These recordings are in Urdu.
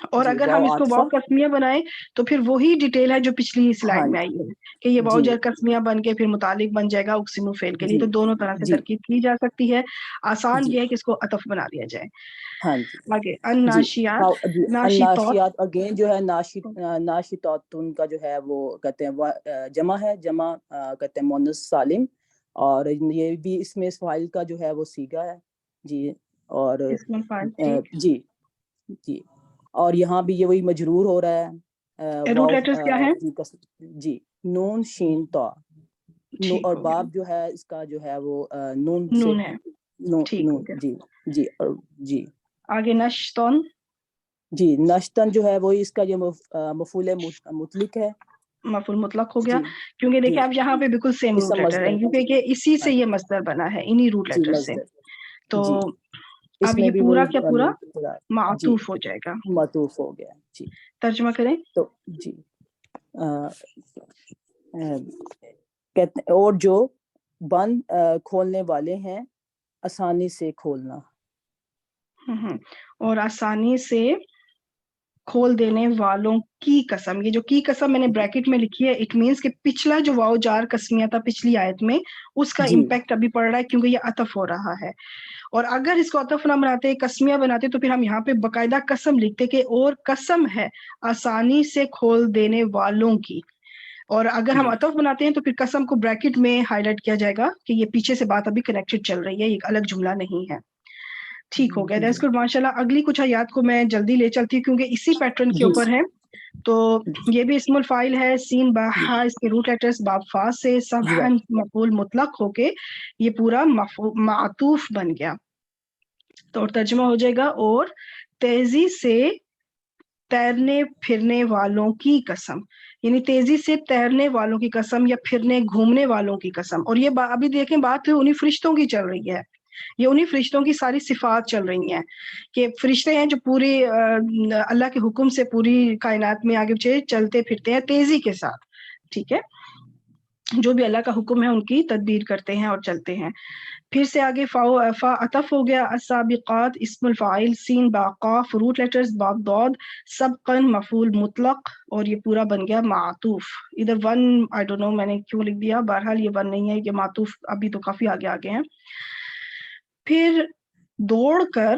اور جی اگر واو ہم اس کو عاطفہ، واو قسمیہ بنائیں تو پھر وہی ڈیٹیل ہے جو پچھلی ہاں سلائڈ میں آئی ہے کہ یہ واو جی جر قسمیہ بن کے پھر متعلق بن جائے گا اقسم فعل کے لیے. جی تو دونوں طرح سے جی ترکیب کی جا سکتی ہے. آسان جی یہ ہے کہ اس کو عطف بنا دیا جائے. ہاں جی آگے جی الناشیات، جی ناشطات. الناشیات اگین جو ہے ناشطاتن کا جو ہے وہ کہتے ہیں جمع ہے، جمع کہتے ہیں مؤنث سالم، اور یہ بھی اس میں اس فاعل کا جو ہے وہ صیغہ ہے. جی اور اسم الفاعل، ٹھیک. جی جی اور یہاں بھی یہ وہی مجرور ہو رہا ہے روٹ واو لیٹرز کیا ہے؟ جی نون شین تا، ٹھیک اور ہو گیا، باب جو ہے اس کا جو ہے وہ نون سے نون ہے. ٹھیک ہو نون گیا. جی جی اور جی آگے نشتون. جی نشتن جو ہے وہی اس کا جو مفعول مطلق ہے. مفعول مطلق ہو گیا، جی کیونکہ جی دیکھیں اب یہاں پہ بالکل سیم روٹ اسم لیٹر ہے، مصدر، کیونکہ جی کہ اسی ہاں سے یہ مصدر بنا ہے، انہی روٹ جی لیٹر سے. مصدر تو جی اس اب میں یہ بھی پورا وہی کیا پورا جی معطوف ہو جائے گا. معطوف ہو گیا. جی ترجمہ کریں. تو جی کہتے اور جو بند کھولنے والے ہیں آسانی سے کھولنا. اور آسانی سے کھول دینے والوں کی قسم. یہ جو کی قسم میں نے بریکٹ میں لکھی ہے، اٹ مینس کہ پچھلا جو واو جار قسمیہ تھا پچھلی آیت میں، اس کا جی امپیکٹ ابھی پڑ رہا ہے کیونکہ یہ عطف ہو رہا ہے. اور اگر اس کو عطف نہ بناتے، قسمیہ بناتے، تو پھر ہم یہاں پہ باقاعدہ قسم لکھتے کہ اور قسم ہے آسانی سے کھول دینے والوں کی. اور اگر ہم جی عطف بناتے ہیں تو پھر قسم کو بریکٹ میں ہائی لائٹ کیا جائے گا کہ یہ پیچھے سے بات ابھی کنیکٹڈ چل رہی ہے، ایک الگ جملہ نہیں ہے. ٹھیک ہو گیا. That's good. ماشاءاللہ اگلی کچھ آیات کو میں جلدی لے چلتی ہوں کیونکہ اسی پیٹرن کے جی اوپر ہے. تو یہ بھی اسم الفاعل ہے، سین با ہا اس کے روٹ لیٹرز باب فا سے سبحان مفعول مطلق ہو کے یہ پورا معطوف بن گیا. تو اور ترجمہ ہو جائے گا اور تیزی سے تیرنے پھرنے والوں کی قسم. یعنی تیزی سے تیرنے والوں کی قسم یا پھرنے گھومنے والوں کی قسم. اور یہ ابھی دیکھیں بات انہی فرشتوں کی چل رہی ہے، یہ انہی فرشتوں کی ساری صفات چل رہی ہیں کہ فرشتے ہیں جو پوری اللہ کے حکم سے پوری کائنات میں آگے پیچھے چلتے پھرتے ہیں تیزی کے ساتھ. ٹھیک ہے، جو بھی اللہ کا حکم ہے ان کی تدبیر کرتے ہیں اور چلتے ہیں. پھر سے آگے فا عطف ہو گیا. السابقات اسم الفاعل سین با قاف روٹ لیٹرز باب ضاد سبقا مفعول مطلق، اور یہ پورا بن گیا معطوف. ادھر ون آئی ڈونٹ نو میں نے کیوں لکھ دیا، بہرحال یہ ون نہیں ہے، یہ معطوف ابھی تو کافی آگے آگے ہیں. پھر دوڑ کر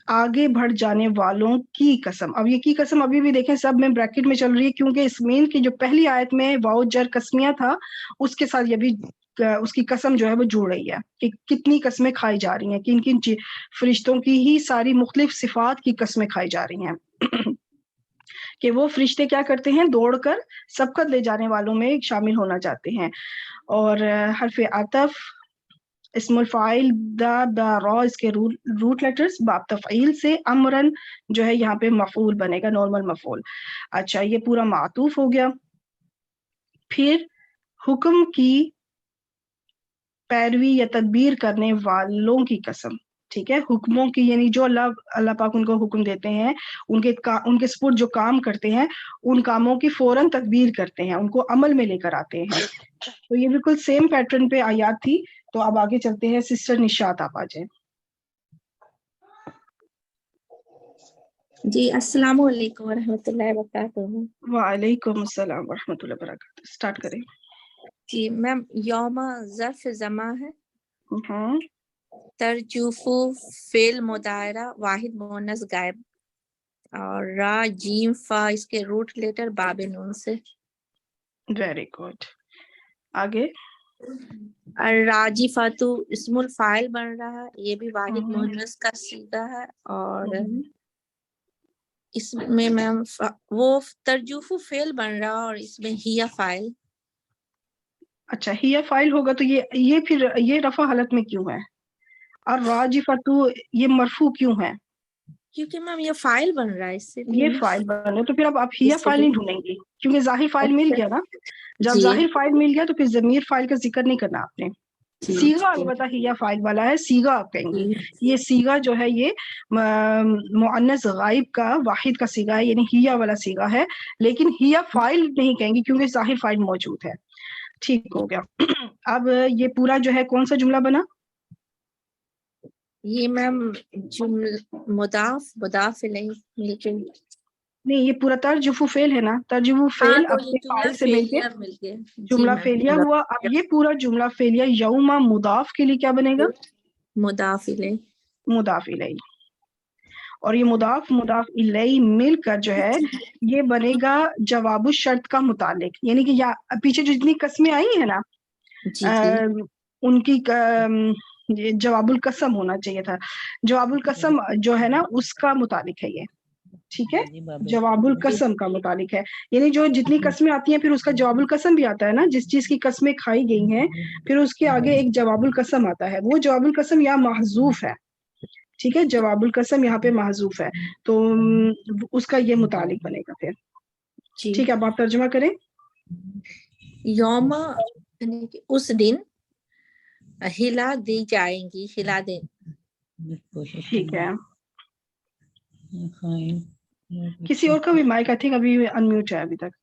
آگے بڑھ جانے والوں کی قسم. اب یہ کی قسم ابھی بھی دیکھیں سب میں بریکٹ میں چل رہی ہے کیونکہ اس مین کی جو پہلی آیت میں واو جر قسمیہ تھا اس کے ساتھ یہ بھی اس کی قسم جو ہے وہ جڑ رہی ہے کہ کتنی قسمیں کھائی جا رہی ہیں، کن کن فرشتوں کی ہی ساری مختلف صفات کی قسمیں کھائی جا رہی ہیں کہ وہ فرشتے کیا کرتے ہیں، دوڑ کر سبقت لے جانے والوں میں شامل ہونا چاہتے ہیں. اور حرف عطف اسم الفاعل دا با را اس کے روٹ لیٹرز باب تفعیل سے امرن جو ہے یہاں پہ مفعول بنے گا، نارمل مفعول. اچھا یہ پورا معطوف ہو گیا. پھر حکم کی پیروی یا تدبیر کرنے والوں کی قسم. ٹھیک ہے، حکموں کی یعنی جو اللہ پاک ان کو حکم دیتے ہیں، ان کے سپرد جو کام کرتے ہیں ان کاموں کی فوراً تدبیر کرتے ہیں، ان کو عمل میں لے کر آتے ہیں. تو یہ بالکل سیم پیٹرن پہ آیات تھی. تو اب آگے چلتے ہیں. سسٹر نشاط آپ آ جائیں. جی السلام علیکم ورحمۃ اللہ وبرکاتہ. وعلیکم السلام ورحمۃ اللہ وبرکاتہ. اسٹارٹ کریں. جی میم یوم ظرف زماں ہے، ترجوفو فعل مضارع واحد مؤنث غائب، اور را جیم فا اس کے روٹ لیٹر باب نون سے. Very good. آگے الراجفاتو اسم الفاعل بن رہا ہے، یہ بھی واحد مؤنث کا صیغہ ہے. اور اس میں میم وہ ترجوفو فعل بن رہا اور اس میں ہیا فاعل. اچھا ہیا فاعل ہوگا تو یہ پھر یہ رفع حالت میں کیوں ہے؟ اور راجفتو یہ مرفوع کیوں ہے؟ کیونکہ میم یہ فاعل بن رہا ہے، اس سے یہ فاعل بن رہا ہے تو پھر اب آپ ہیا فاعل نہیں ڈھونڈیں گی کیونکہ ظاہر فاعل مل گیا نا. جب جی ظاہر فاعل مل گیا تو پھر ضمیر فاعل کا ذکر نہیں کرنا آپ نے. سیغہ البتہ ہیا فاعل والا ہے، سیغہ آپ کہیں گی. یہ سیغہ جو ہے یہ مؤنث غائب کا واحد کا سیغہ ہے، یعنی ہیا والا سیغہ ہے، لیکن ہیا فاعل نہیں کہیں گی کیونکہ ظاہر فاعل موجود ہے. ٹھیک ہو گیا. اب یہ پورا جو ہے کون سا جملہ بنا؟ یہ میم مضاف مضاف الیہ مل کے نہیں، یہ پورا ترجف فعل ہے نا، ترجف فعل تو اپنے یہ جملہ فاعل سے مل کے فعلیہ مل کے جملہ فعلیہ ہوا. اب یہ پورا جملہ فعلیہ یوم مضاف کے لیے کیا بنے گا؟ مضاف الیہ. مضاف الیہ. اور یہ مضاف الیہ مل کر جو ہے یہ بنے گا جواب الشرط کا متعلق، یعنی کہ پیچھے جو جتنی قسمیں آئی ہیں نا جی جی ان کی جواب القسم ہونا چاہیے تھا. جواب القسم جو ہے نا اس کا متعلق ہے یہ، ٹھیک ہے، جواب القسم کا متعلق ہے. یعنی جو جتنی قسمیں آتی ہیں پھر اس کا جواب القسم بھی آتا ہے نا، جس چیز کی قسمیں کھائی گئی ہیں پھر اس کے آگے ایک جواب القسم آتا ہے، وہ جواب القسم یہاں محذوف ہے، ٹھیک ہے، جواب القسم یہاں پہ محذوف ہے، تو اس کا یہ متعلق بنے گا پھر. جی. ٹھیک ہے، اب آپ ترجمہ کریں. یوم یعنی کہ اس دن ہلا دی جائیں گی، ہلا دیں. ٹھیک ہے. کسی اور کا بھی مائک آئی تھنک ابھی انمیوٹ ہے ابھی تک.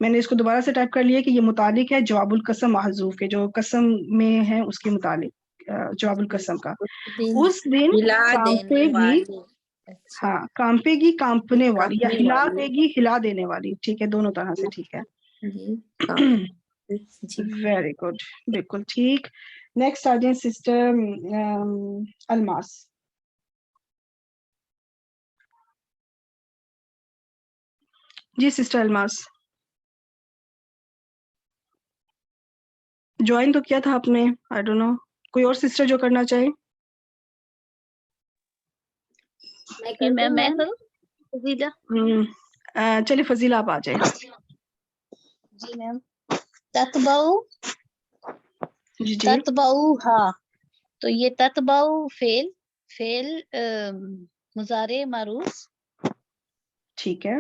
میں نے اس کو دوبارہ سے ٹائپ کر لیا کہ یہ متعلق ہے جواب القسم محذوف کے، جو قسم میں ہے اس کے متعلق جواب القسم کا. اس دن ہلا کانپے دینے گی، والی. اچھا ہاں کانپے گی کانپنے والی، یا کانپنے ہلا والی. دے گی ہلا دینے والی، ٹھیک ہے، دونوں طرح سے ٹھیک ہے. جی جی ویری گڈ، بالکل ٹھیک. نیکسٹ آ جائیں سسٹر الماس. جی سسٹر الماس، جوائن تو کیا تھا آپ نے، آئی ڈونٹ نو، کوئی اور سسٹر جو کرنا چاہے. میں کروں فضیلہ؟ چلیے فضیلہ آپ آ جائیں. جی میم. تتبعو جی جی تتبعو ہاں، تو یہ تتبعو فعل مضارع معروف، ٹھیک ہے.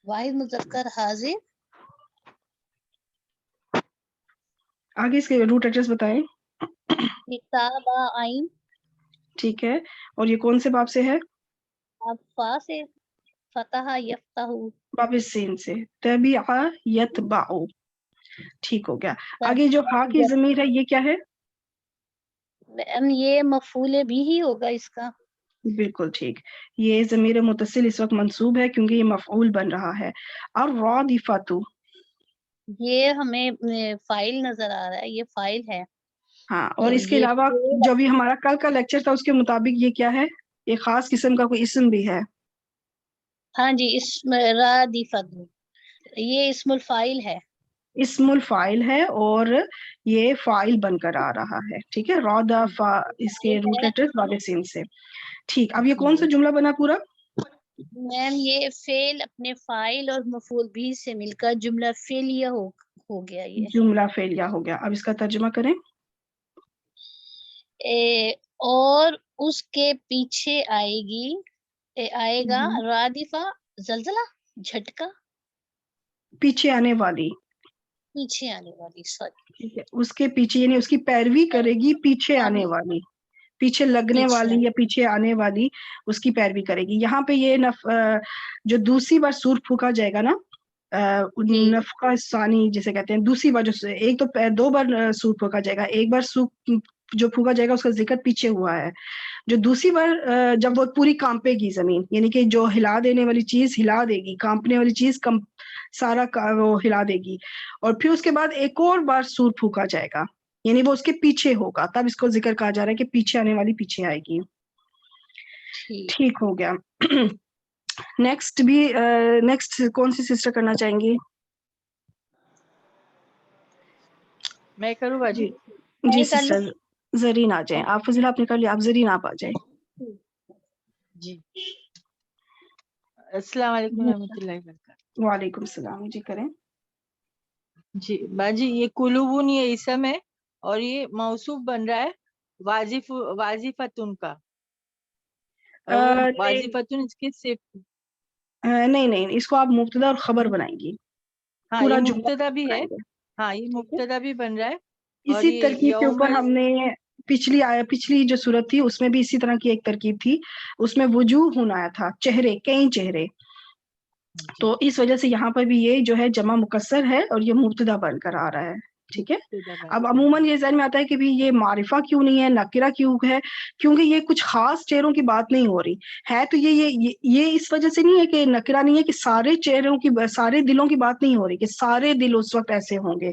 واحد مذکر حاضر، آگے اس کے روٹ ایڈریس بتائیں. کتاب آئین، ٹھیک ہے، اور یہ کون سے باب سے ہے؟ اب فا سے، فتح یفتح، باب السین سے، تبع یتبع. ٹھیک ہو گیا. آگے جو ہا کی ضمیر ہے یہ کیا ہے؟ یہ مفعول بھی ہی ہوگا اس کا. بالکل ٹھیک. یہ ضمیر متصل اس وقت منصوب ہے کیونکہ یہ مفعول بن رہا ہے. اور رادفۃ، یہ ہمیں فائل نظر آ رہا ہے، یہ فائل ہے. ہاں، اور اس کے علاوہ جو بھی ہمارا کل کا لیکچر تھا اس کے مطابق یہ کیا ہے؟ ایک خاص قسم کا کوئی اسم بھی ہے. ہاں جی، اسم رادفۃ، یہ اسم الفائل ہے. اسم الفائل ہے اور یہ فائل بن کر آ رہا ہے، ٹھیک ہے. رادف اس کے روٹ لیٹر باب سین سے. ٹھیک، اب یہ کون سا جملہ بنا پورا؟ میم یہ فعل اپنے فائل اور مفعول بھی سے مل کر جملہ فعلیہ ہو گیا. یہ جملہ فعلیہ ہو گیا. اب اس کا ترجمہ کریں. اور اس کے پیچھے آئے گا رادفہ، زلزلہ، جھٹکا. پیچھے آنے والی، پیچھے آنے والی، سوری. ٹھیک ہے، اس کے پیچھے یعنی اس کی پیروی کرے گی پیچھے آنے والی، پیچھے لگنے والی یا پیچھے آنے والی اس کی پیروی کرے گی. یہاں پہ یہ جو دوسری بار سور پھونکا جائے گا نا، نفقہ ثانی جسے کہتے ہیں، دوسری بار جو ایک تو 2 بار سور پھونکا جائے گا، ایک بار سور جو پھونکا جائے گا اس کا ذکر پیچھے ہوا ہے. جو دوسری بار جب وہ پوری کانپے گی زمین، یعنی کہ جو ہلا دینے والی چیز ہلا دے گی، کانپنے والی چیز سارا وہ ہلا دے گی، اور پھر اس کے بعد ایک اور بار سور پھونکا جائے گا، یعنی وہ اس کے پیچھے ہوگا، تب اس کو ذکر کہا جا رہا ہے کہ پیچھے آنے والی پیچھے آئے گی. ٹھیک ہو گیا. نیکسٹ کون سی سسٹر کرنا چاہیں گی؟ میں کروں باجی؟ جی سسٹر زرین آ جائیں. آپ فضیلہ آپ نے کر لیا، آپ زرین آپ آ جائیں. جی السلام علیکم ورحمۃ اللہ وبرکاتہ. وعلیکم السلام. جی کریں. جی باجی، یہ قلوبون یہ اسم ہے اور یہ موصوف بن رہا ہے واظفتن کا. واظفتن اس کی صرف نہیں، اس کو آپ مبتدا اور خبر بنائیں گی. ہاں پورا یہ جملہ مبتدا بھی ہے. بنائیں گے. ہاں یہ مبتدا بھی بن رہا ہے. اور اسی یہ ترکیب کے یوم اوپر ہم نے پچھلی جو صورت تھی اس میں بھی اسی طرح کی ایک ترکیب تھی، اس میں وجوہ ہونا آیا تھا، چہرے، کئی چہرے. تو اس وجہ سے یہاں پر بھی یہ جو ہے جمع مکسر ہے اور یہ مبتدا بن کر آ رہا ہے، ٹھیک ہے. اب عموماً یہ ذہن میں آتا ہے کہ بھی یہ معرفہ کیوں نہیں ہے, نکرہ کیوں ہے, کیونکہ یہ کچھ خاص چہروں کی بات نہیں ہو رہی ہے. تو یہ اس وجہ سے نہیں ہے کہ نکرہ نہیں ہے کہ سارے چہروں کی, سارے دلوں کی بات نہیں ہو رہی کہ سارے دل اس وقت ایسے ہوں گے.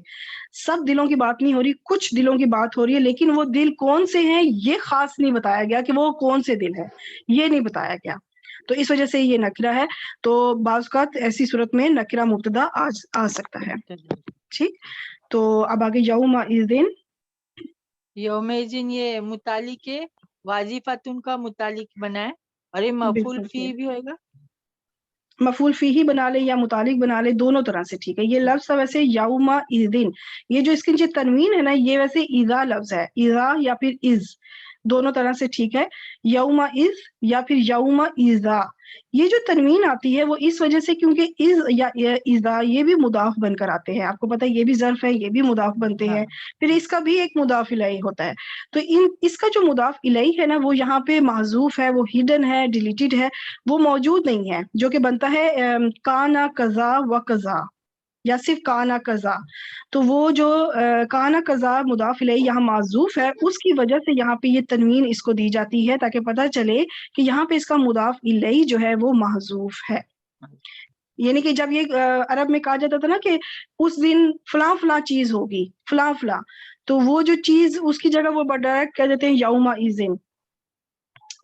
سب دلوں کی بات نہیں ہو رہی, کچھ دلوں کی بات ہو رہی ہے, لیکن وہ دل کون سے ہیں یہ خاص نہیں بتایا گیا کہ وہ کون سے دل ہے, یہ نہیں بتایا گیا. تو اس وجہ سے یہ نکرہ ہے. تو بعض اوقات ایسی صورت میں نکرہ مبتدا آ سکتا ہے. ٹھیک, تو اب آگے یوم اذن. یوم اذن یہ متعلق ہے, واجفتن کا متعلق بنا ہے, اور یہ مفعول فی بھی ہوئے گا. مفعول فی ہی بنا لے یا متعلق بنا لے, دونوں طرح سے ٹھیک ہے. یہ لفظ ویسے یوم اذن, یہ جو اس کی جو تنوین ہے نا, یہ ویسے اذا لفظ ہے, اذا یا پھر از, دونوں طرح سے ٹھیک ہے. یوم از یا پھر یوم اذا, یہ جو تنوین آتی ہے وہ اس وجہ سے کیونکہ از یا اذا یہ بھی مضاف بن کر آتے ہیں. آپ کو پتہ ہے یہ بھی ظرف ہے, یہ بھی مضاف بنتے ہیں, پھر اس کا بھی ایک مضاف الیہ ہوتا ہے. تو اس کا جو مضاف الیہ ہے نا وہ یہاں پہ محذوف ہے, وہ ہڈن ہے, ڈیلیٹڈ ہے, وہ موجود نہیں ہے, جو کہ بنتا ہے کانا کذا و کذا یا صرف کانا کذا. تو وہ جو کانا کذا مضاف الیہ یہاں معذوف ہے, اس کی وجہ سے یہاں پہ یہ تنوین اس کو دی جاتی ہے تاکہ پتہ چلے کہ یہاں پہ اس کا مضاف الیہ جو ہے وہ محذوف ہے. یعنی کہ جب یہ عرب میں کہا جاتا تھا نا کہ اس دن فلاں فلاں چیز ہوگی, فلاں فلاں, تو وہ جو چیز اس کی جگہ وہ ڈائریکٹ کہہ دیتے ہیں یوم اذن,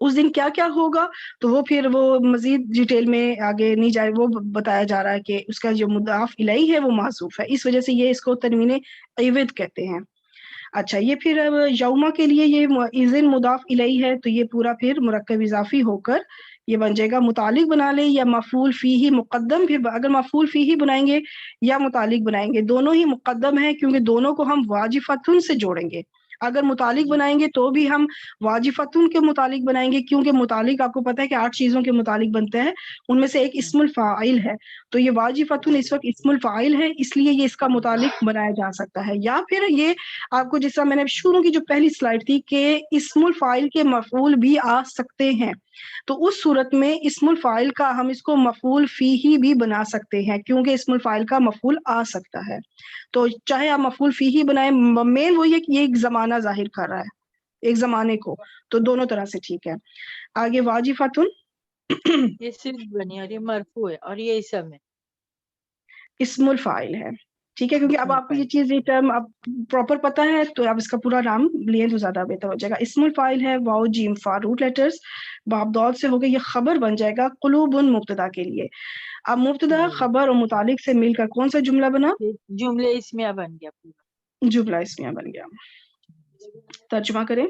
اس دن کیا کیا ہوگا. تو وہ پھر وہ مزید ڈیٹیل میں آگے نہیں جائے, وہ بتایا جا رہا ہے کہ اس کا جو مضاف الیہ ہے وہ محذوف ہے, اس وجہ سے یہ اس کو تنوین عوض کہتے ہیں. اچھا, یہ پھر یوما کے لیے یہ اذن مضاف الیہ ہے, تو یہ پورا پھر مرکب اضافی ہو کر یہ بن جائے گا متعلق بنا لے یا مفعول فیہ مقدم. پھر اگر مفعول فیہ بنائیں گے یا متعلق بنائیں گے, دونوں ہی مقدم ہیں کیونکہ دونوں کو ہم واجفتن سے جوڑیں گے. اگر متعلق بنائیں گے تو بھی ہم واجفتن کے متعلق بنائیں گے, کیونکہ متعلق آپ کو پتہ ہے کہ 8 چیزوں کے متعلق بنتے ہیں, ان میں سے ایک اسم الفاعل ہے. تو یہ واجفتن اس وقت اسم الفاعل ہے, اس لیے یہ اس کا متعلق بنایا جا سکتا ہے. یا پھر یہ آپ کو جس طرح میں نے شروع کی جو پہلی سلائڈ تھی کہ اسم الفاعل کے مفعول بھی آ سکتے ہیں, تو اس صورت میں اسم الفاعل کا ہم اس کو مفعول فیہ بھی بنا سکتے ہیں, کیونکہ اسم الفاعل کا مفعول آ سکتا ہے. تو چاہے آپ مفعول فیہ بنائیں, مین وہی ہے کہ یہ ایک زمانہ ظاہر کر رہا ہے, ایک زمانے کو, تو دونوں طرح سے ٹھیک ہے. آگے واجفتن, یہ صرف بنی اور یہ مرفوع ہے اور یہ اسم ہے, اسم الفاعل ہے. ٹھیک ہے, کیونکہ اب آپ کو یہ چیز یہ ٹرم اب پراپر پتہ ہے تو آپ اس کا پورا نام لیں تو زیادہ بہتر ہو جائے گا. اسم الفاعل ہے, واو جیم فا روٹ لیٹرز, باب ضاد سے ہو گئے, یہ خبر بن جائے گا قلوب مبتدا کے لیے. اب مبتدا خبر اور متعلق سے مل کر کون سا جملہ بنا؟ جملے اسمیہ بن گیا پورا, جملہ اسمیہ بن گیا. ترجمہ کریں.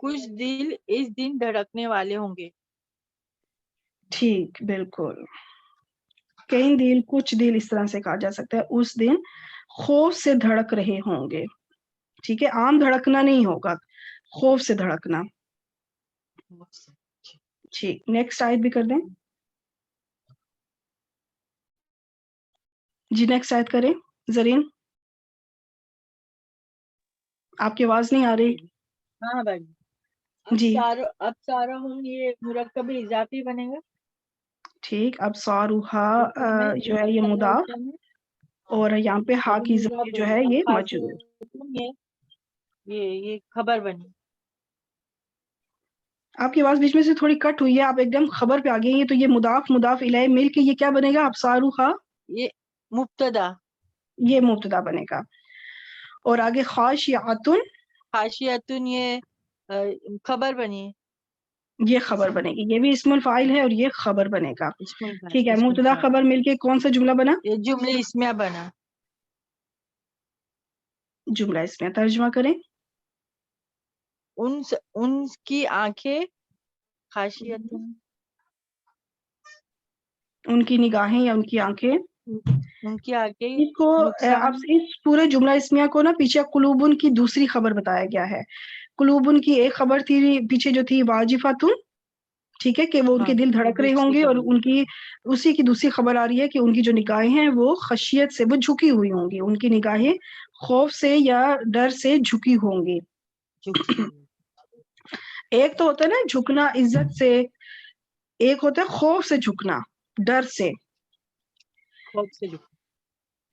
کچھ دل اس دن دھڑکنے والے ہوں گے. ٹھیک, بالکل. کئی دل, کچھ دل اس طرح سے کہا جا سکتا ہے, اس دن خوف سے دھڑک رہے ہوں گے. ٹھیک ہے, عام دھڑکنا نہیں ہوگا, خوف سے دھڑکنا. ٹھیک, نیکسٹ آیت بھی کر دیں جی, نیکسٹ آیت کریں زرین. آپ کی آواز نہیں آ رہی. ہاں بھائی جی, اب سارا ہوں یہ مرکب اضافی بنے گا. ٹھیک, اب ساروہا جو ہے یہ مضاف, اور یہاں پہ ہا کی ضمیر جو ہے یہ مجرور. یہ خبر بنی. آپ کی آواز بیچ میں سے تھوڑی کٹ ہوئی ہے, آپ ایک دم خبر پہ آ گئی ہیں. تو یہ مضاف مضاف الیہ مل کے یہ کیا بنے گا؟ اب ساروہا یہ مبتدا, یہ مبتدا بنے گا. اور آگے خاشعۃن, خاشعۃن یہ خبر بنی, یہ خبر بنے گی. یہ بھی اسم الفاعل ہے اور یہ خبر بنے گا. ٹھیک ہے, مبتدا خبر مل کے کون سا جملہ بنا؟ یہ جملے اسمیہ بنا. جملہ اسمیہ. ترجمہ کریں. ان کی آنکھیں خاشعۃن, ان کی نگاہیں یا ان کی آنکھیں, ان کی آنکھیں اس کو اب اس پورے جملہ اسمیہ کو نا پیچھے قلوبن کی دوسری خبر بتایا گیا ہے. قلوبن کی ایک خبر تھی پیچھے جو تھی واجفتن, ٹھیک ہے, کہ وہ ان کے دل دھڑک رہے ہوں گے, اور ان کی اسی کی دوسری خبر آ رہی ہے کہ ان کی جو نگاہیں ہیں وہ خشیت سے, وہ جھکی ہوئی ہوں گی, ان کی نگاہیں خوف سے یا ڈر سے جھکی ہوں گی. ایک تو ہوتا ہے نا جھکنا عزت سے, ایک ہوتا ہے خوف سے جھکنا, ڈر سے.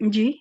جی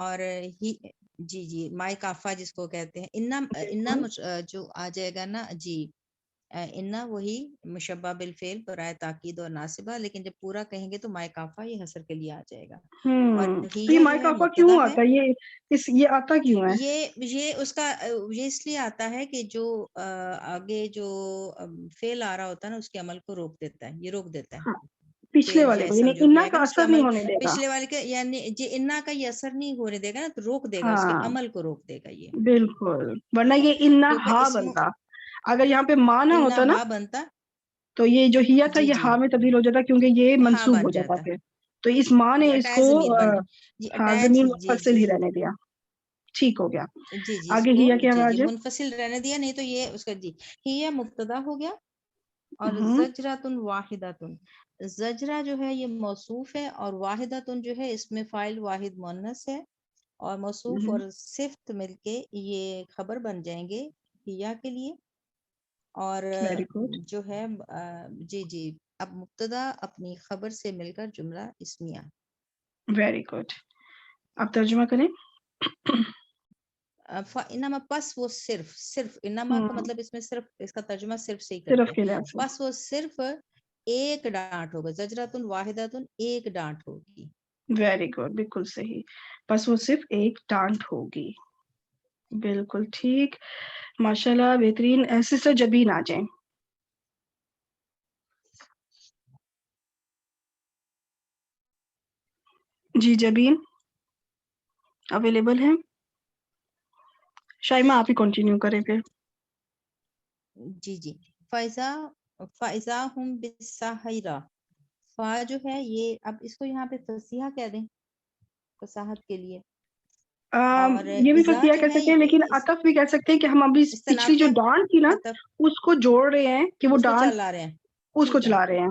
اور ہی جی جی مائی کافا جس کو کہتے ہیں انا جو آ جائے گا نا جی انا وہی مشبہ بالفعل برائے تاکید اور ناصبہ، لیکن جب پورا کہیں گے تو مائی کافا یہ حسر کے لیے آ جائے گا. اور تو یہ ہیا جو مائی ہے کافا کیوں مبتدا ہے. آتا ہے؟ یہ آتا کیوں ہے؟ یہ اس کا یہ اس لیے آتا ہے کہ جو آگے جو فعل آ رہا ہوتا ہے نا اس کے عمل کو روک دیتا ہے، یہ روک دیتا ہے. ہاں، پچھلے فعل والے کو، جیسا یعنی جو بھی انا آئے گا کا نا اس کا اثر نہیں عمل ہونے دے گا. پچھلے والے کا یعنی جی انا کا یہ اثر نہیں ہونے دے گا نا، تو روک دے گا اس کے ہاں عمل کو روک دے گا یہ. بالکل، ورنہ یہ انا کیونکہ ہا اسم بنتا. اگر یہاں پہ ماں نہ انا ہوتا نا ہا بنتا تو یہ جو ہیا تھا جی یہ جی ہا میں تبدیل ہو جاتا، کیونکہ یہ ہا منسوب ہو بن جاتا جاتا پھر. تو اس ماں نے جی اس کو اٹیچ ضمیر بن جی ہاں اٹیچ زمین جی منفصل جی ہی رہنے دیا. ٹھیک ہو گیا. جی جی اس آگے کو ہیا کیا جی جی آواز ہے؟ منفصل رہنے دیا، نہیں تو یہ اس کا جی ہیا مبتدا ہو گیا. اور ہوں زجراتن واحداتن، زجرہ جو ہے یہ موصوف ہے، اور واحداتن جو ہے اس میں فاعل واحد مؤنث ہے، اور موصوف ہوں اور صفت مل کے یہ خبر بن جائیں گے ہیا کے لیے. اور ویری گڈ. جو ہے جی جی اب مبتدا اپنی خبر سے مل کر جملہ اسمیہ. Very good. اب ترجمہ کریں. انما پس وہ صرف انما کا ہوں مطلب اس میں صرف اس کا ترجمہ صرف سے ہی کرتے صرف ہیں. کے لحاظ سے. پس وہ صرف ایک ڈانٹ ہوگا، زجراتن واحداتن ایک ڈانٹ ہوگی. ویری گڈ، بالکل صحیح. بس وہ صرف ایک ڈانٹ ہوگی. بالکل ٹھیک، ماشاء اللہ بہترین. سسٹر جبین آ جائیں. جی جبین اویلیبل ہیں؟ شائمہ آپ ہی کنٹینیو کریں پھر. جی جی فائزہ ہم بالساہرہ، فا جو ہے یہ اب اس کو یہاں پہ فصیحہ کہہ دیں فصاحت کے لیے. اور یہ بھی اذا فصیحہ جو کہہ ہے سکتے ہیں، لیکن عطف بھی کہہ سکتے ہیں کہ ہم ابھی پچھلی جو استنافیہ ڈانٹ تھی نا عطف اس کو جوڑ رہے ہیں کہ وہ اس کو ڈانٹ چلا رہے ہیں. اس کو ٹھیک ہے چلا رہے ہیں.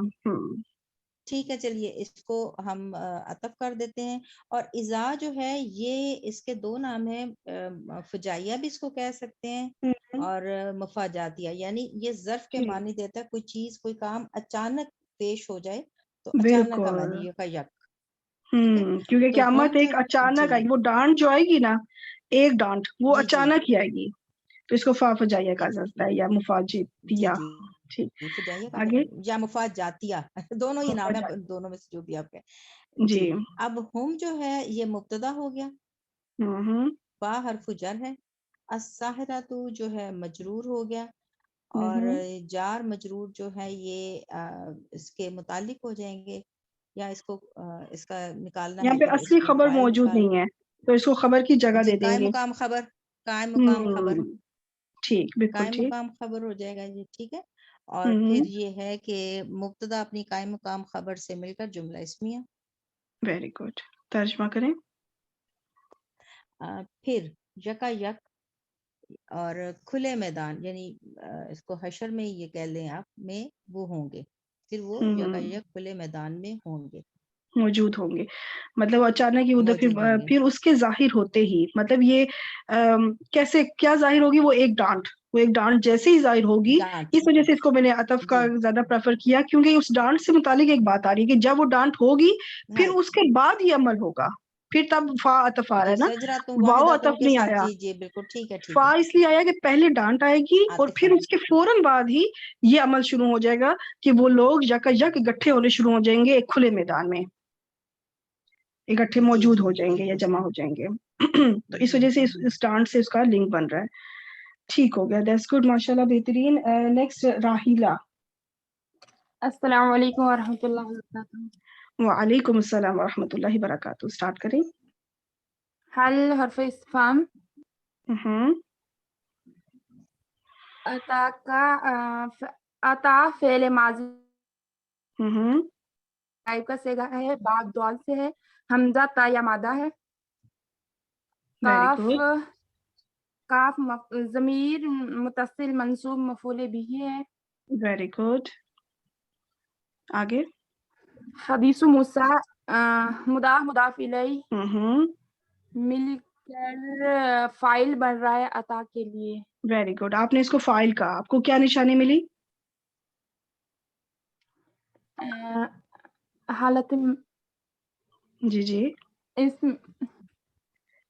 ٹھیک ہے چلیے اس کو ہم عطف کر دیتے ہیں. اور اذا جو ہے یہ اس کے دو نام ہیں، فجائیہ بھی اس کو کہہ سکتے ہیں اور مفاجاتیہ، یعنی یہ ظرف کے ٹھیک، معنی دیتا ہے کوئی چیز کوئی کام اچانک پیش ہو جائے تو اچانک بالکل. آمدی کا یک. ٹھیک ہے کیونکہ تو قیامت ہم جو ایک اچانک جی آئے گی. وہ ڈانٹ جو آئے گی نا، ایک ڈانٹ وہ جی جی اچانک ہی آئے گی، تو اس کو فا فجائیہ جی کہا جاتا ہے یا جی مفاجاتیہ. ٹھیک. جی فجائیہ آگے. یا مفاد جاتیہ دونوں ہی نام ہے، دونوں میں سے جو بھی آپ کہیں. جی. جی اب ہم جو ہے یہ مبتدا ہو گیا، ہوں با حرف جر ہے، الساحرۃ جو ہے مجرور ہو گیا، اور ہوں جار مجرور جو ہے یہ اس کے متعلق ہو جائیں گے، یا اس کو اس کا نکالنا یہاں ہے پہ کہ اصلی اس کو خبر فائل موجود نکال. نہیں ہے تو اس کو خبر کی جگہ جی دے دیں قائم گے. مقام خبر، قائم مقام خبر، ٹھیک، بالکل قائم ٹھیک. مقام خبر ہو جائے گا یہ. ٹھیک ہے. اور پھر یہ ہے کہ مبتدا اپنی قائم مقام خبر سے مل کر جملہ اسمیہ. Very good. ترجمہ کریں. پھر یکا یک اور کھلے میدان، یعنی اس کو حشر میں یہ کہہ لیں آپ میں وہ ہوں گے، پھر وہ یکا یک کھلے میدان میں ہوں گے، موجود ہوں گے. مطلب اچانک ہی ادھر موجود ہوں گے. پھر اس کے ظاہر ہوتے ہی، مطلب یہ کیسے کیا ظاہر ہوگی؟ وہ ایک ڈانٹ، وہ ایک ڈانٹ جیسے ہی ظاہر ہوگی. ڈانٹ اس وجہ سے اس کو میں نے عطف کا جی زیادہ پریفر کیا، کیونکہ اس ڈانٹ سے متعلق ایک بات آ رہی ہے کہ جب وہ ڈانٹ ہوگی ہاں پھر اس کے بعد یہ عمل ہوگا، پھر تب فا عطف آ رہا جی ہے نا، زجراتم واو واحداتم عطف کے نہیں ساتھ. آیا. جی جی بالکل ٹھیک ہے ٹھیک فا ہے. اس لیے آیا کہ پہلے ڈانٹ آئے گی اور عاطفہ پھر اس کے فوراً بعد ہی یہ عمل شروع ہو جائے گا کہ وہ لوگ یکا یک اکٹھے ہونے شروع ہو جائیں گے ایک کھلے میدان میں، اکٹھے جی موجود جی ہو جائیں گے یا بالکل جمع ہو جائیں گے. تو اس جی وجہ سے اس ڈانٹ سے اس کا لنک بن رہا ہے. ٹھیک ہو گیا. دیٹس گڈ، ماشاء اللہ بہترین. نیکسٹ راہیلہ. السلام علیکم ورحمۃ اللہ وبرکاتہ. وعلیکم السلام ورحمۃ اللہ وبرکاتہ. اسٹارٹ کریں. حل حرف استفهام. اتا فعل ماضی غائب کا صیغہ ہے، بعد دال سے ہے، حمزہ تا یا مادہ ہے، ویری کاف گڈ. کاف ضمیر متصل منصوب مفعول بھی ہے، ویری گڈ. آگے. حدیث موسیٰ مضاف الیہ مل کر فائل بن رہا ہے عطا کے لیے. Very good. آپ نے اس کو فائل کہا، آپ کو کیا نشانی ملی؟ حالت جی جی. اسم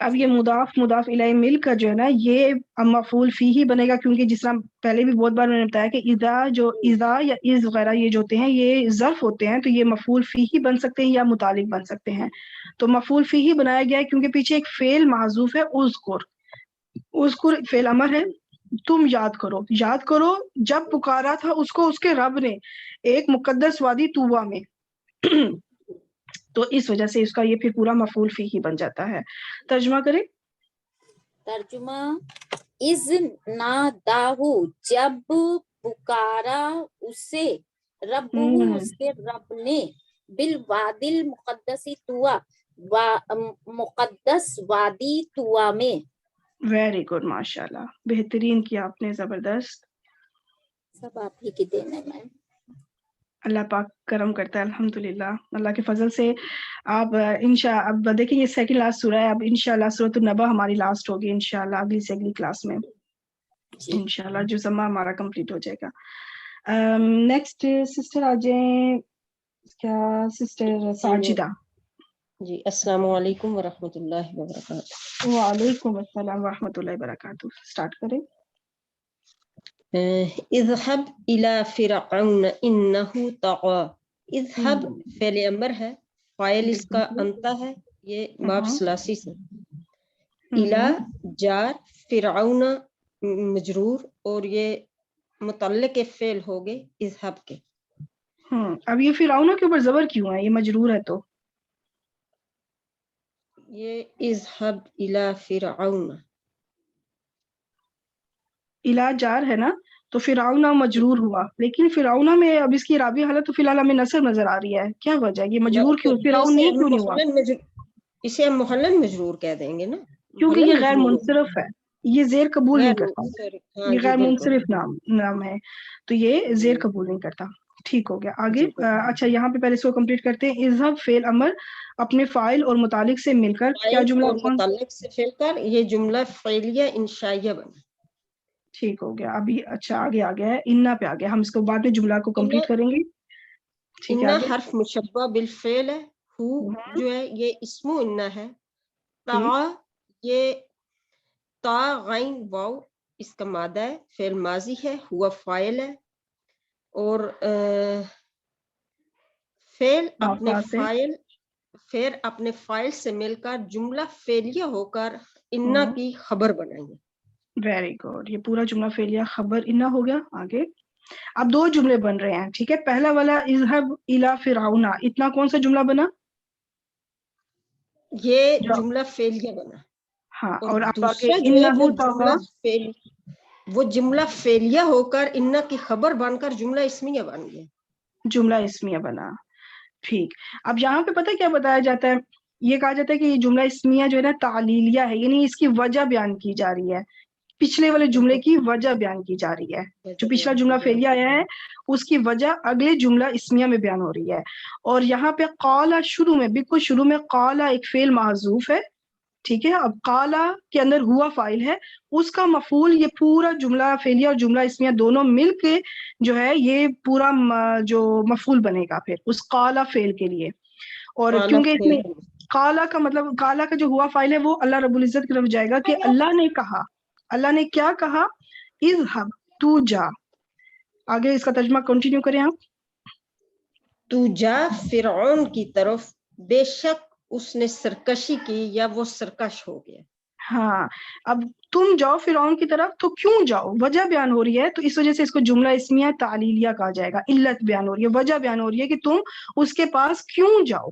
اب یہ مضاف الیہ مل کر جو ہے نا یہ مفعول فی ہی بنے گا، کیونکہ جس طرح پہلے بھی بہت بار میں نے بتایا کہ اذا یا از وغیرہ یہ جو ہوتے ہیں یہ ظرف ہوتے ہیں، تو یہ مفعول فی ہی بن سکتے ہیں یا متعلق بن سکتے ہیں. تو مفعول فی ہی بنایا گیا ہے کیونکہ پیچھے ایک فعل محذوف ہے، اذکر فعل امر ہے، تم یاد کرو جب پکارا تھا اس کو اس کے رب نے ایک مقدس وادی طوبہ میں. تو اس وجہ سے اس کا یہ پھر پورا مفعول فی ہی بن جاتا ہے. ترجمہ کریں. ترجمہ از ناداہو جب پکارا اسے ربہ اس کے رب نے بالوادی المقدس طویٰ مقدس وادی طویٰ میں. ویری گڈ، ماشاءاللہ، بہترین کیا آپ نے، زبردست. سب آپ ہی کی دین ہے میم. اللہ پاک کرم کرتا ہے الحمدللہ، اللہ کے فضل سے. آپ اب دیکھیں یہ سیکنڈ لاسٹ سورہ ہے، اب انشاءاللہ سورۃ النبا ہماری لاسٹ ہوگی انشاءاللہ اگلی سے اگلی کلاس میں انشاءاللہ جو سما ہمارا کمپلیٹ ہو جائے گا. نیکسٹ سسٹر آ جائیں، کیا سسٹر ساجدہ. جی السلام علیکم ورحمۃ اللہ وبرکاتہ. وعلیکم السلام ورحمۃ اللہ وبرکاتہ. اسٹارٹ کریں. اذهب الى فرعون انه طغى. اذهب فعل امر ہے، فاعل اس کا انت ہے، یہ باب ثلاثی سے. الى جار، فرعون مجرور، اور یہ متعلق فعل ہو گئے اذهب کے. اب یہ فرعون کے اوپر زبر کیوں ہے؟ یہ مجرور ہے تو یہ اذهب الى فرعون، الى جار ہے نا، تو فرعون مجرور ہوا، لیکن فرعون میں اب اس کی اعرابی حالت تو فی الحال ہمیں نصب نظر آ رہی ہے. کیا وجہ ہے یہ مجرور کیوں؟ فرعون نہیں کیوں نہیں ہوا؟ اسے ہم محلن مجرور کہہ دیں گے نا، کیونکہ یہ غیر منصرف ہے، یہ زیر قبول نہیں کرتا، یہ غیر منصرف نام ہے تو یہ زیر قبول نہیں کرتا. ٹھیک ہو گیا. آگے اچھا یہاں پہ پہلے اس کو کمپلیٹ کرتے ہیں. اذهب فعل امر اپنے فاعل اور متعلق سے مل کر، کیا جملہ متعلق سے مل کر یہ جملہ فعلیہ انشائیہ بنا. ٹھیک ہو گیا. ابھی اچھا آگے آ گیا ہے، انا پہ آ گیا، ہم اس کو بعد میں جملہ کو کمپلیٹ کریں گے. ٹھیک ہے. انا حرف مشبہ بالفعل ہے، ہو جو ہے یہ اسم انا ہے. طغى یہ تا غین واو اس کا مادہ ہے، فعل ماضی ہے، ہوا فاعل ہے، اور فعل اپنے فاعل سے مل کر جملہ فعلیہ ہو کر انا کی خبر بنائیں گے. Very good. یہ پورا جملہ فعلیہ خبر انا ہو گیا. آگے اب دو جملے بن رہے ہیں. ٹھیک ہے، پہلا والا اذهب الى فرعون، اتنا کون سا جملہ بنا؟ یہ جملہ فعلیہ بنا. ہاں، اور دوسرا جو ہے وہ جملہ فعلیہ ہو کر انا کی خبر بن کر جملہ اسمیہ بن گیا. جملہ اسمیہ بنا. ٹھیک. اب یہاں پہ پتہ کیا بتایا جاتا ہے؟ یہ کہا جاتا ہے کہ یہ جملہ اسمیہ جو ہے نا تعلیلیہ ہے، یعنی اس کی وجہ بیان کی جا رہی ہے، پچھلے والے جملے کی وجہ بیان کی جا رہی ہے. جو پچھلا جملہ فعلیہ آیا ہے اس کی وجہ اگلے جملہ اسمیہ میں بیان ہو رہی ہے. اور یہاں پہ قال شروع میں، بالکل شروع میں قال ایک فعل محذوف ہے. ٹھیک ہے. اب قال کے اندر ہوا فاعل ہے، اس کا مفعول یہ پورا جملہ فعلیہ اور جملہ اسمیہ دونوں مل کے جو ہے یہ پورا جو مفعول بنے گا پھر اس قال فعل کے لیے. اور کیونکہ اس میں قال کا مطلب، قال کا جو ہوا فاعل ہے وہ اللہ رب العزت کی طرف جائے گا کہ اللہ نے کہا. اللہ نے کیا کہا؟ اذهب، تو جا. آگے اس کا ترجمہ کنٹینیو کریں آپ. تو جا فرعون کی طرف، بے شک اس نے سرکشی کی یا وہ سرکش ہو گیا. ہاں، اب تم جاؤ فرعون کی طرف، تو کیوں جاؤ؟ وجہ بیان ہو رہی ہے، تو اس وجہ سے اس کو جملہ اسمیہ تعلیلیہ کہا جائے گا. علت بیان ہو رہی ہے، وجہ بیان ہو رہی ہے کہ تم اس کے پاس کیوں جاؤ.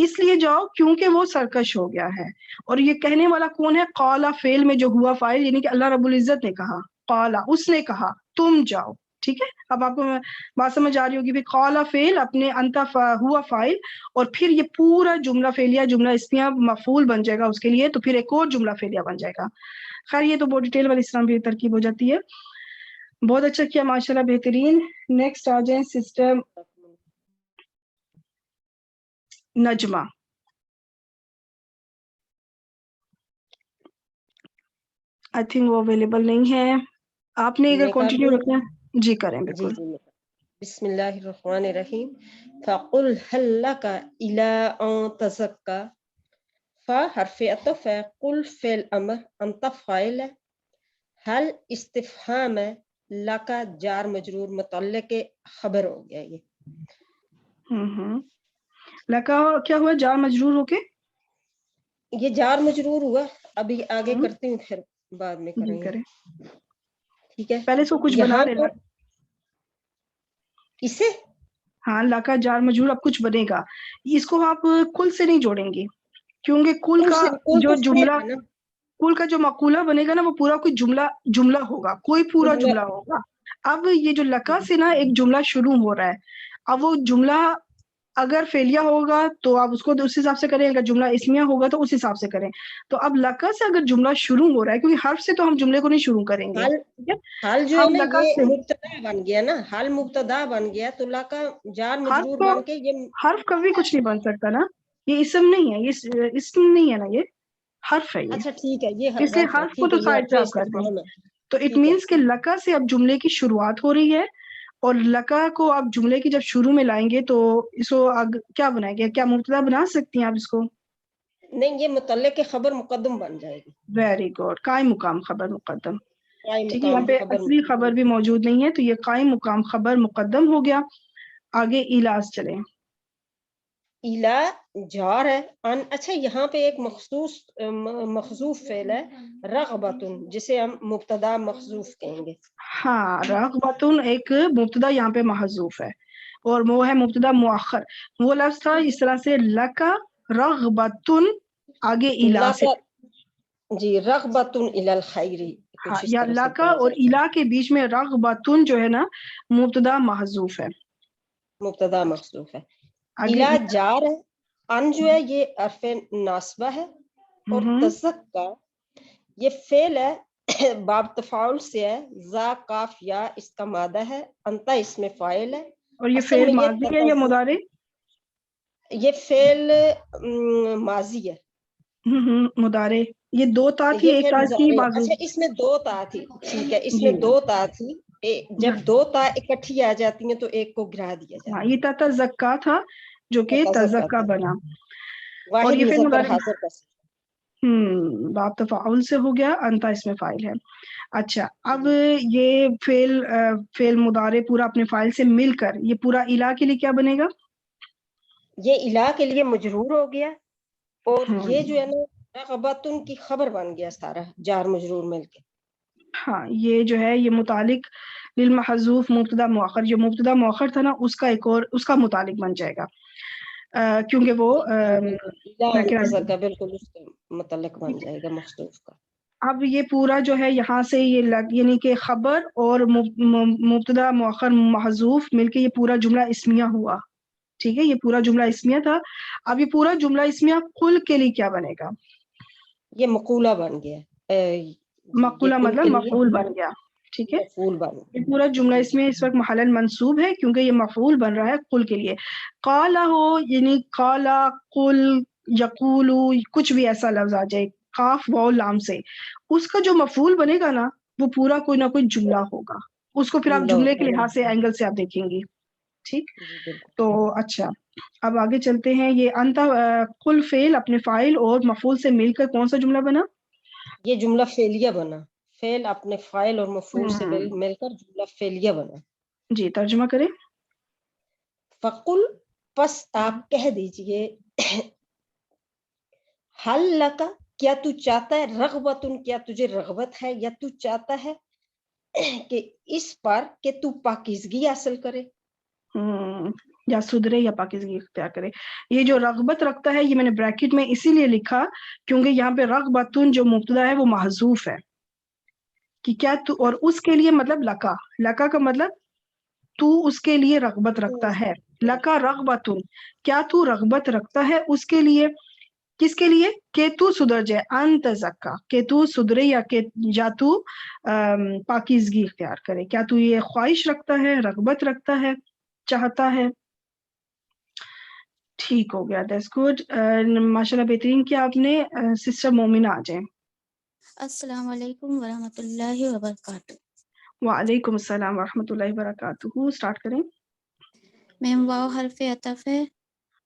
اس لیے جاؤ کیونکہ وہ سرکش ہو گیا ہے. اور یہ کہنے والا کون ہے؟ قال فعل میں جو ہوا فاعل، یعنی کہ اللہ رب العزت نے کہا، قال اس نے کہا تم جاؤ. ٹھیک ہے. اب آپ کو بات سمجھ آ رہی ہوگی بھی قال فعل اپنے انت ہوا فاعل، اور پھر یہ پورا جملہ فعلیہ جملہ اسمیہ مفعول بن جائے گا اس کے لیے، تو پھر ایک اور جملہ فعلیہ بن جائے گا. خیر یہ تو بہت ڈیٹیل والی اس طرح بھی ترکیب ہو جاتی ہے. بہت اچھا کیا ماشاءاللہ، بہترین. نیکسٹ آ جائیں سسٹر نجمہ. آئی تھنک وہ اویلیبل نہیں ہے. آپ نے اگر کنٹینیو رکھنا ہے جی کریں. بالکل. بسم اللہ الرحمن الرحیم. فقل هل لك الى ان تزكى فا حرف عطف ہے، قل فعل امر، انت فاعل ہے، حل استفہام ہے، لکا جار مجرور متعلق خبر ہو گیا یہ۔ لکا کیا ہوا جار مجرور ہو کے؟ یہ جار مجرور ہوا، ابھی آگے کرتی ہوں پھر بعد میں کریں گے، ٹھیک ہے؟ پہلے سو کچھ بنا یہاں لینا پر اسے ہاں لکا جار مجرور اب کچھ بنے گا، اس کو آپ کل سے نہیں جوڑیں گے کیونکہ کل کا جو جملہ، کل کا جو مقولہ بنے گا نا وہ پورا کوئی جملہ ہوگا، کوئی پورا جملہ ہوگا۔ اب یہ جو لکا سے نا ایک جملہ شروع ہو رہا ہے، اب وہ جملہ اگر فعلیہ ہوگا تو آپ اس کو اس حساب سے کریں، اگر جملہ اسمیہ ہوگا تو اس حساب سے کریں۔ تو اب لکا سے اگر جملہ شروع ہو رہا ہے، کیونکہ حرف سے تو ہم جملے کو نہیں شروع کریں گے، حال جو ہے نا یہ مبتدا بن گیا نا، حال مبتدا بن گیا تو لکا جار مجرور بن کے یہ حرف کبھی کچھ نہیں بن سکتا نا، یہ اسم نہیں ہے، یہ اسم نہیں ہے نا، یہ حرف ہے، یہ اچھا ٹھیک ہے، یہ اس لیے حرف کو تو سائڈ سے آپ کر دیں۔ تو اٹ مینس کہ لکا سے اب جملے کی شروعات ہو رہی ہے، اور لکا کو آپ جملے کی جب شروع میں لائیں گے تو اس کو کیا بنائیں گے؟ کیا مبتدا بنا سکتی ہیں آپ اس کو؟ نہیں، یہ متعلق خبر مقدم بن جائے گی۔ ویری گڈ، قائم مقام خبر مقدم، قائم ٹھیک ہے، یہاں مقام پہ خبر اصلی خبر بھی موجود نہیں ہے تو یہ قائم مقام خبر مقدم ہو گیا۔ آگے ایلاز چلیں۔ ایلا جار ہے ان، اچھا یہاں پہ ایک مخصوص محذوف فعل ہے رغبتن، جسے ہم مبتدا محذوف کہیں گے۔ ہاں رغبتن ایک مبتدا یہاں پہ محذوف ہے، اور وہ ہے مبتدا مؤخر۔ وہ لفظ تھا اس طرح سے لکا رغبتن، آگے ایلا سے، جی رغبتن الی الخیر، ہاں یا لکا اور ایلا کے بیچ میں رغبتن جو ہے نا مبتدا محذوف ہے، مبتدا محذوف ہے۔ الا جار ہے، ان جو ہے یہ حرف ناصبہ ہے، اور تزکا یہ فعل ہے باب تفاعل سے ہے، ذا کاف یا اس کا مادہ ہے، انتا اس میں فاعل ہے، اور یہ فعل ماضی ہے یا مضارع؟ یہ فعل ماضی ہے، مضارع، یہ دو تا تھی، ایک تا تھی بازو، اچھا اس میں دو تا تھی، ٹھیک ہے، اس میں دو تا تھی، جب دو تا اکٹھی آ جاتی ہیں تو ایک کو گرا دیا جاتا ہے۔ ہاں یہ تزکا تھا جو کہ تزکا بنا، اور واحد یہ فعل مذکر مضارع حاضر کا باب تفاعل سے ہو گیا، انتا اس میں فاعل ہے۔ اچھا اب یہ فعل مضارع پورا اپنے فاعل سے مل کر یہ پورا الا کے لیے کیا بنے گا؟ یہ الا کے لیے مجرور ہو گیا، اور یہ جو ہے نا رغبتن کی خبر بن گیا سارا، جار مجرور مل کے۔ ہاں یہ جو ہے یہ متعلق للمحذوف مبتدا مؤخر، جو مبتدا مؤخر تھا نا اس کا ایک اور اس کا متعلق بن جائے گا، کیونکہ وہ بالکل اس کا متعلق بن جائے گا مخصوص کا۔ اب یہ پورا جو ہے یہاں سے یہ یعنی کہ خبر اور مبتدا مؤخر محذوف مل کے یہ پورا جملہ اسمیہ ہوا، ٹھیک ہے، یہ پورا جملہ اسمیہ تھا۔ اب یہ پورا جملہ اسمیہ قل کے لیے کیا بنے گا؟ یہ مقولہ بن گیا، مقولہ مطلب مفعول بن گیا، ٹھیک ہے، مفعول بن گیا۔ یہ پورا جملہ اس میں اس وقت محل منصوب ہے کیونکہ یہ مفعول بن رہا ہے قل کے لیے۔ قالا ہو یعنی قالا، قل، یقولو، کچھ بھی ایسا لفظ آ جائے قاف واو لام سے، اس کا جو مفعول بنے گا نا وہ پورا کوئی نہ کوئی جملہ ہوگا، اس کو پھر آپ جملے کے لحاظ سے اینگل سے آپ دیکھیں گی، ٹھیک۔ تو اچھا اب آگے چلتے ہیں، یہ انتا قل فعل اپنے فاعل اور مفعول سے مل کر کون سا جملہ بنا؟ یہ جملہ فعلیہ بنا، فعل اپنے فاعل اور مفعول سے مل کر جملہ فعلیہ بنا۔ جی ترجمہ کریں۔ فقل پس آپ کہہ دیجئے، حل لکا کیا تو چاہتا ہے، رغبتن کیا تجھے رغبت ہے یا تو چاہتا ہے کہ اس پر کہ تو پاکیزگی حاصل کرے، یا سدھرے یا پاکیزگی اختیار کرے۔ یہ جو رغبت رکھتا ہے یہ میں نے بریکٹ میں اسی لیے لکھا کیونکہ یہاں پہ رغبتن جو مبتدا ہے وہ محذوف ہے، کہ کیا تو، اور اس کے لیے مطلب لکا، لکا کا مطلب تو اس کے لیے رغبت رکھتا ہے، لکا رغبتن کیا تو رغبت رکھتا ہے اس کے لیے، کس کے لیے؟ کہ تو سدھر جائے، انت زکا کہ تو سدھرے یا تو پاکیزگی اختیار کرے، کیا تو یہ خواہش رکھتا ہے، رغبت رکھتا ہے، چاہتا ہے؟ ٹھیک ہو گیا، دیٹس گڈ، ماشاءاللہ بہترین کیا آپ نے۔ سسٹر مومنہ آ جائیں۔ السلام علیکم ورحمۃ اللہ وبرکاتہ۔ وعلیکم السلام ورحمۃ اللہ وبرکاتہ، اسٹارٹ کریں۔ میم واو حرف عطف ہے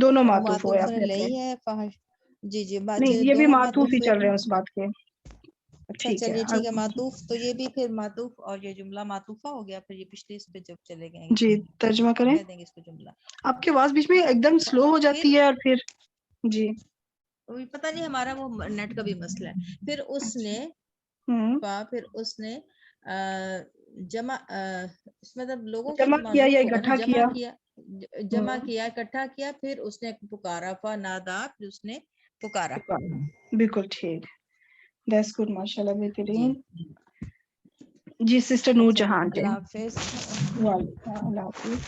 دونوں معطوف ہوئے معطوف اپنے لئی اپنے. ہے فاحش. جی جی نہیں یہ بھی دونوں معطوف ہی ہوئے. چل رہے ہیں اس بات کے. اچھا چلیے ٹھیک ہے معطوف تو یہ بھی پھر معطوف اور یہ جملہ معطوفہ ہو گیا. پھر یہ پچھلی اس پہ جب چلے گئے جی ترجمہ کریں. کہہ دیں گے اس کو جملہ. آپ کی آواز بیچ میں ایک دم سلو ہو جاتی ہے اور پھر جی پتہ نہیں ہمارا وہ نیٹ کا بھی مسئلہ ہے. پھر اس نے پھر اس نے جمع مطلب لوگوں کو تو کیا یا معذوف ہوگا نا. اکٹھا کیا اکٹھا کیا. پھر اس نے پکارا فنادا پھر اس نے پکارا. بالکل ٹھیک. دیٹس گڈ ماشاءاللہ بہترین. جی سسٹر نور جہان جی. اللہ حافظ. اللہ حافظ.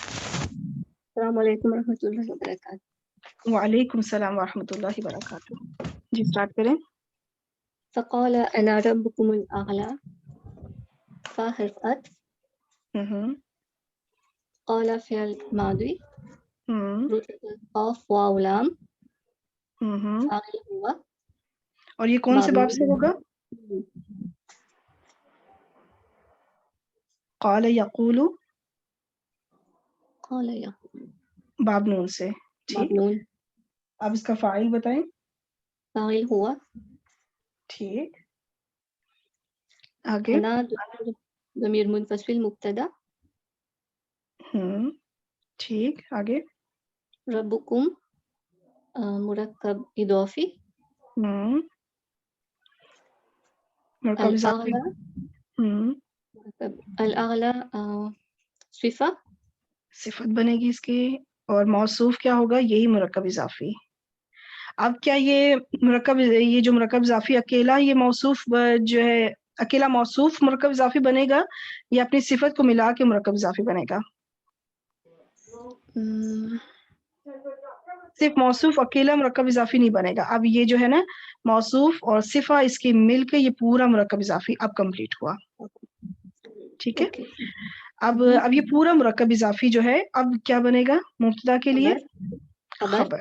السلام علیکم ورحمۃ اللہ وبرکاتہ. وعلیکم السلام ورحمۃ اللہ وبرکاتہ. جی سٹارٹ کریں. فقال انا ربكم الاعلى فحرف عطف. قال فعل ماضي قاف واو لام فاعل ہوا. اور یہ کون سے باب سے ہوگا؟ قال یقول باب نون سے. ٹھیک. اب اس کا فاعل بتائیں. فاعل ہوا. ٹھیک آگے. انا ضمیر منفصل مبتدا. ٹھیک آگے. ربکم مرکب اضافی. مرکب اضافی. الاعلی صفت بنے گی اس کی. اور موصوف کیا ہوگا؟ یہی مرکب اضافی. اب کیا یہ جو مرکب اضافی اکیلا یہ موصوف جو ہے اکیلا موصوف مرکب اضافی بنے گا یا اپنی صفت کو ملا کے مرکب اضافی بنے گا؟ صرف موصوف اکیلا مرکب اضافی نہیں بنے گا. اب یہ جو ہے نا موصوف اور صفہ اس کی مل کے یہ پورا مرکب اضافی اب کمپلیٹ ہوا. ٹھیک ہے. اب یہ پورا مرکب اضافی جو ہے اب کیا بنے گا؟ مبتدا کے لیے خبر.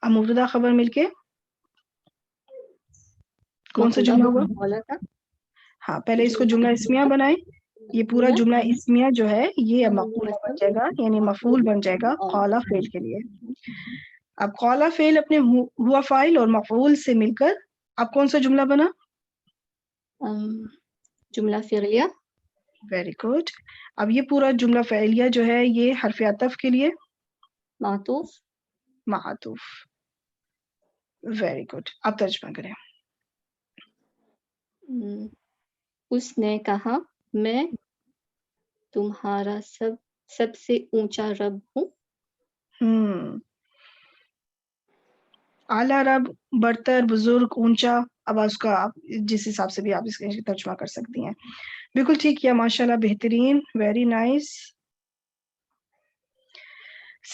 اب مبتدا خبر مل کے کون سا جملہ ہوگا؟ ہاں پہلے اس کو جملہ اسمیہ بنائیں. یہ پورا جملہ اسمیہ جو ہے یہ مقولہ بن جائے گا یعنی مفعول بن جائے گا قال فعل کے لیے. اب قال فعل اپنے ہوا فاعل اور مفعول سے مل کر اب کون سا جملہ بنا؟ جملہ فعلیہ. Very good. اب یہ پورا جملہ فعلیہ جو ہے یہ حرف عطف کے لیے معطوف. Very good. اب ترجمہ کریں. اس نے کہا میں تمہارا سب سے اونچا رب ہوں. اعلیٰ رب، برتر، بزرگ، اونچا. اب اس کا جس حساب سے بھی آپ اس کا ترجمہ کر سکتی ہیں. بالکل ٹھیک کیا ماشاءاللہ بہترین. Very nice.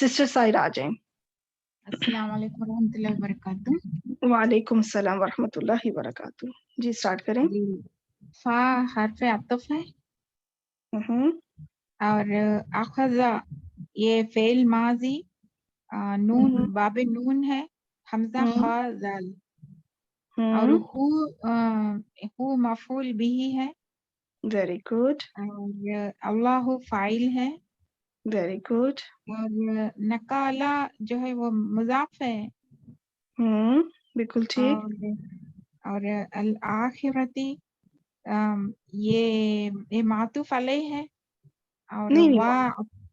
سسٹر سائرہ آ جائیں. السلام علیکم ورحمۃ اللہ وبرکاتہ. وعلیکم السلام ورحمۃ اللہ وبرکاتہ. جی سٹارٹ کریں. فا حرف عطف ہے اور اخذ یہ فعل ماضی. نون باب نون ہے. حمزہ خا زال. اور ہو مفعول بھی ہے. Very good. اور اللہ فاعل ہے. Very good. اور نقالہ جو ہے وہ مضاف ہے. بالکل ٹھیک. اور الآخرتی یہ معطوف علیہ ہے. اور نہیں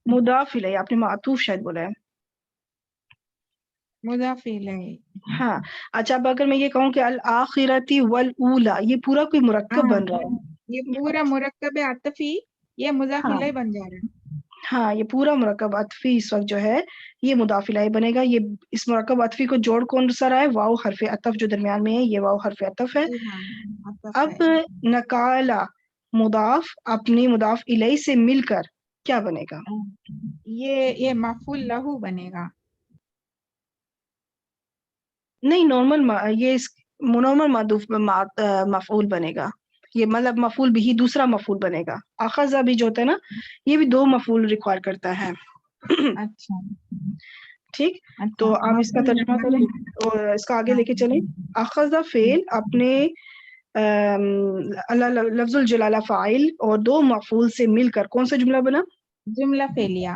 مضاف الیہ. آپ نے معطوف شاید بولا ہے. مضاف الیہ. ہاں اچھا. اب اگر میں یہ کہوں کہ الآخرتی والاولی یہ پورا کوئی مرکب بن رہا ہے. یہ پورا مرکب عطفی یہ مضاف الیہ بن جا رہا ہے. ہاں یہ پورا مرکب عطفی اس وقت جو ہے یہ مضاف الیہ بنے گا. یہ اس مرکب عطفی کو جوڑ کون سا رہا ہے؟ واو حرف عطف جو درمیان میں ہے یہ واو حرف عطف ہے. اب نقالہ مضاف اپنی مضاف الیہ سے مل کر کیا بنے گا؟ یہ مفعول لہو بنے گا. نہیں نارمل یہ نارمل معطوف مفعول بنے گا. یہ مطلب مفعول بھی دوسرا مفعول بنے گا. اخذ بھی جو ہوتا ہے نا یہ بھی دو مفعول ریکوائر کرتا ہے. اچھا ٹھیک. تو آپ اس کا ترجمہ کریں اور اس کا آگے لے کے چلیں. اخذ فعل اپنے لفظ الجلالہ فاعل اور دو مفعول سے مل کر کون سا جملہ بنا؟ جملہ فعلیہ.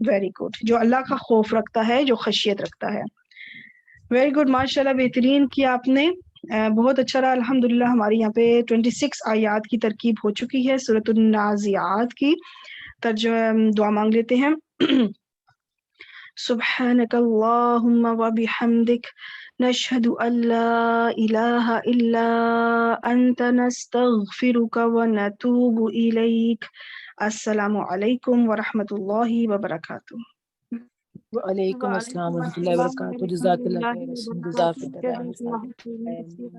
ویری گڈ، جو اللہ کا خوف رکھتا ہے، جو خشیت رکھتا ہے. ویری گڈ، ماشاء اللہ بہترین کیا آپ نے، بہت اچھا رہا. الحمدللہ ہماری یہاں پہ 26 آیات کی ترکیب ہو چکی ہے سورۃ النازعات کی. ترجمہ دعا مانگ لیتے ہیں. سبحانک اللہم وبحمدک نشہد ان لا الہ الا انت نستغفرک ونتوب الیک. السلام علیکم ورحمۃ اللہ وبرکاتہ. وعلیکم السلام ورحمۃ اللہ وبرکاتہ. جزاک اللہ خیر. جزاک اللہ وبرکاتہ.